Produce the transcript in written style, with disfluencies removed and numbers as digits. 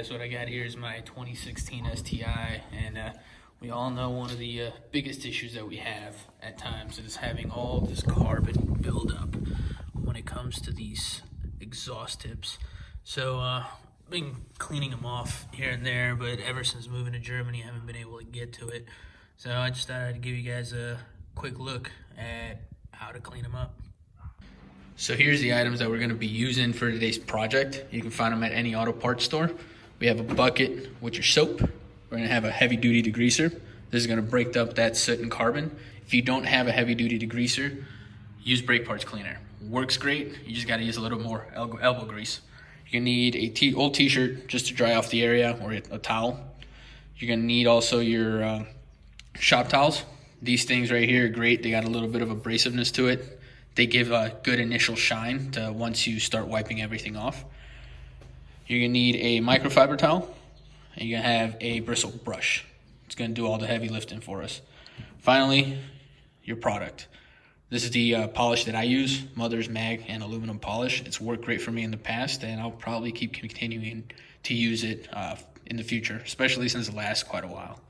guys, what I got here is my 2016 STI, and we all know one of the biggest issues that we have at times is having all this carbon buildup when it comes to these exhaust tips. So I've been cleaning them off here and there, but ever since moving to Germany, I haven't been able to get to it. So I just thought I'd give you guys a quick look at how to clean them up. So here's the items that we're going to be using for today's project. You can find them at any auto parts store. We have a bucket with your soap. We're going to have a heavy duty degreaser. This is going to break up that soot and carbon. If you don't have a heavy duty degreaser, use brake parts cleaner. Works great. You just got to use a little more elbow grease. You're going to need a old t-shirt just to dry off the area, or a towel. You're going to need also your shop towels. These things right here are great. They got a little bit of abrasiveness to it. They give a good initial shine to once you start wiping everything off. You're gonna need a microfiber towel, and you're gonna have a bristle brush. It's gonna do all the heavy lifting for us. Finally, your product. This is the polish that I use, Mother's Mag and aluminum polish. It's worked great for me in the past, and I'll probably keep continuing to use it in the future, especially since it lasts quite a while.